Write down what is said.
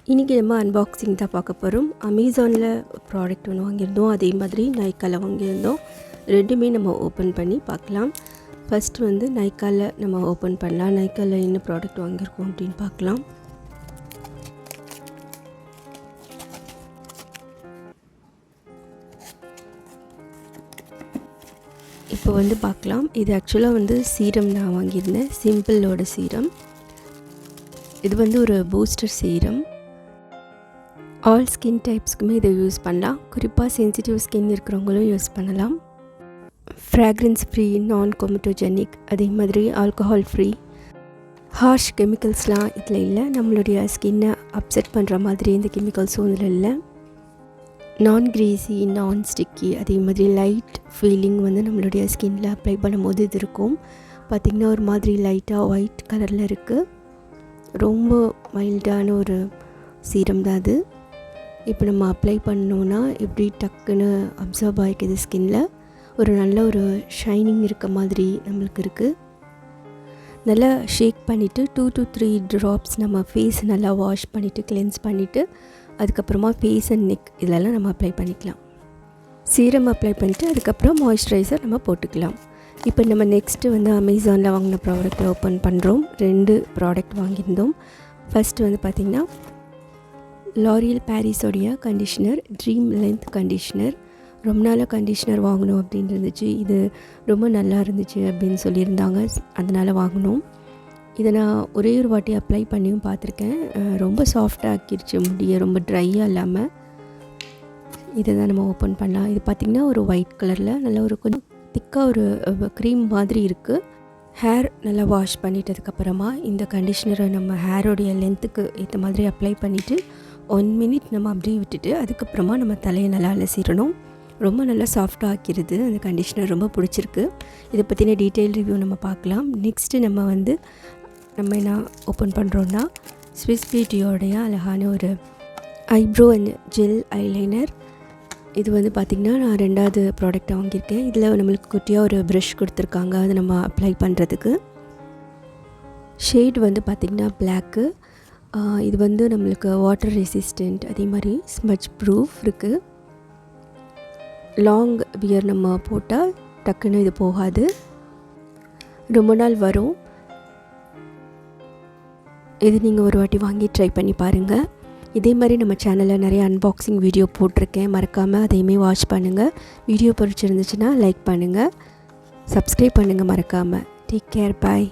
இன்றைக்கி நம்ம அன்பாக்சிங் தான் பார்க்க போகிறோம். அமேசானில் ப்ராடக்ட் ஒன்று வாங்கியிருந்தோம், அதே மாதிரி நைக்காவில் வாங்கியிருந்தோம். ரெண்டுமே நம்ம ஓப்பன் பண்ணி பார்க்கலாம். ஃபஸ்ட்டு வந்து நைக்காவில் நம்ம ஓப்பன் பண்ணலாம். நைக்காவில் என்ன ப்ராடக்ட் வாங்கியிருக்கோம் அப்படின்னு பார்க்கலாம். இப்போ வந்து பார்க்கலாம். இது ஆக்சுவலாக வந்து சீரம் நான் வாங்கியிருந்தேன், சிம்பிளோட சீரம். இது வந்து ஒரு பூஸ்டர் சீரம். ஆல் ஸ்கின் டைப்ஸ்க்குமே இதை யூஸ் பண்ணலாம். குறிப்பாக சென்சிட்டிவ் ஸ்கின் இருக்கிறவங்களும் யூஸ் பண்ணலாம். ஃப்ராக்ரன்ஸ் ஃப்ரீ, நான் கொமட்டோஜெனிக், அதே மாதிரி ஆல்கஹால் ஃப்ரீ. ஹார்ஷ் கெமிக்கல்ஸ்லாம் இதில் இல்லை. நம்மளுடைய ஸ்கின்னை அப்செட் பண்ணுற மாதிரி இந்த கெமிக்கல்ஸும் இதில் இல்லை. நான் கிரீஸி, நான் ஸ்டிக்கி, அதே மாதிரி லைட் ஃபீலிங் வந்து நம்மளுடைய ஸ்கின்னில் அப்ளை பண்ணும்போது இது இருக்கும். பார்த்திங்கன்னா ஒரு மாதிரி லைட்டாக ஒயிட் கலரில் இருக்குது. ரொம்ப மைல்டான ஒரு சீரம் தான் அது. இப்போ நம்ம அப்ளை பண்ணோன்னா எப்படி டக்குன்னு அப்சர்வ் ஆகிக்குது ஸ்கின்னில். ஒரு நல்ல ஒரு ஷைனிங் இருக்க மாதிரி நம்மளுக்கு இருக்குது. நல்லா ஷேக் பண்ணிவிட்டு 2 to 3 ட்ராப்ஸ் நம்ம ஃபேஸ் நல்லா வாஷ் பண்ணிவிட்டு கிளென்ஸ் பண்ணிவிட்டு அதுக்கப்புறமா ஃபேஸ் அண்ட் நெக் இதெல்லாம் நம்ம அப்ளை பண்ணிக்கலாம். சீரம் அப்ளை பண்ணிவிட்டு அதுக்கப்புறம் மாய்ஸ்சரைசர் நம்ம போட்டுக்கலாம். இப்போ நம்ம நெக்ஸ்ட்டு வந்து அமேசானில் வாங்கின ப்ராடக்ட் ஓப்பன் பண்ணுறோம். 2 ப்ராடக்ட் வாங்கியிருந்தோம். ஃபஸ்ட்டு வந்து பார்த்திங்கன்னா லாரியல் பாரிஸோடைய கண்டிஷ்னர், ட்ரீம் லென்த் கண்டிஷ்னர். ரொம்ப நாளாக கண்டிஷ்னர் வாங்கணும் அப்படின்னு இருந்துச்சு. இது ரொம்ப நல்லா இருந்துச்சு அப்படின்னு சொல்லியிருந்தாங்க, அதனால் வாங்கினோம். இதை நான் ஒரே ஒரு வாட்டி அப்ளை பண்ணியும் பார்த்துருக்கேன். ரொம்ப சாஃப்டாக ஆக்கிடுச்சு முடியை, ரொம்ப ட்ரையாக இல்லாமல். இதை தான் நம்ம ஓப்பன் பண்ணலாம். இது பார்த்திங்கன்னா ஒரு ஒயிட் கலரில் நல்ல ஒரு கொஞ்சம் திக்காக ஒரு க்ரீம் மாதிரி இருக்குது. ஹேர் நல்லா வாஷ் பண்ணிட்டதுக்கப்புறமா இந்த கண்டிஷ்னரை நம்ம ஹேரோடைய லென்த்துக்கு ஏற்ற மாதிரி அப்ளை பண்ணிவிட்டு 1 minute நம்ம அப்படியே விட்டுட்டு அதுக்கப்புறமா நம்ம தலையை நல்லா அலசிடணும். ரொம்ப நல்லா சாஃப்டாக ஆக்கிடுது அந்த கண்டிஷ்னர். ரொம்ப பிடிச்சிருக்கு. இதை பற்றின டீட்டெயில் ரிவ்யூ நம்ம பார்க்கலாம். நெக்ஸ்ட்டு நம்ம என்ன ஓப்பன் பண்ணுறோன்னா ஸ்விஸ் பியூட்டியோடைய அழகான ஒரு ஐப்ரோ அண்ட் ஜெல் ஐலைனர். இது வந்து பார்த்திங்கன்னா நான் 2வது ப்ராடக்ட் வாங்கியிருக்கேன். இதில் நம்மளுக்கு குட்டியாக ஒரு ப்ரஷ் கொடுத்துருக்காங்க, அதை நம்ம அப்ளை பண்ணுறதுக்கு. ஷேட் வந்து பார்த்திங்கன்னா பிளாக்கு. இது வந்து நம்மளுக்கு வாட்டர் ரெசிஸ்டண்ட், அதே மாதிரி ஸ்மட்ச் ப்ரூஃப் இருக்குது. லாங் வியர் நம்ம போட்டால் டக்குன்னு இது போகாது, ரொம்ப நாள் வரும். இது நீங்கள் ஒரு வாட்டி வாங்கி ட்ரை பண்ணி பாருங்கள். இதே மாதிரி நம்ம சேனலில் நிறைய அன்பாக்சிங் வீடியோ போட்டிருக்கேன், மறக்காமல் அதையுமே வாட்ச் பண்ணுங்கள். வீடியோ பிடிச்சிருந்துச்சுன்னா லைக் பண்ணுங்கள், சப்ஸ்கிரைப் பண்ணுங்கள் மறக்காமல். டேக் கேர், பாய்.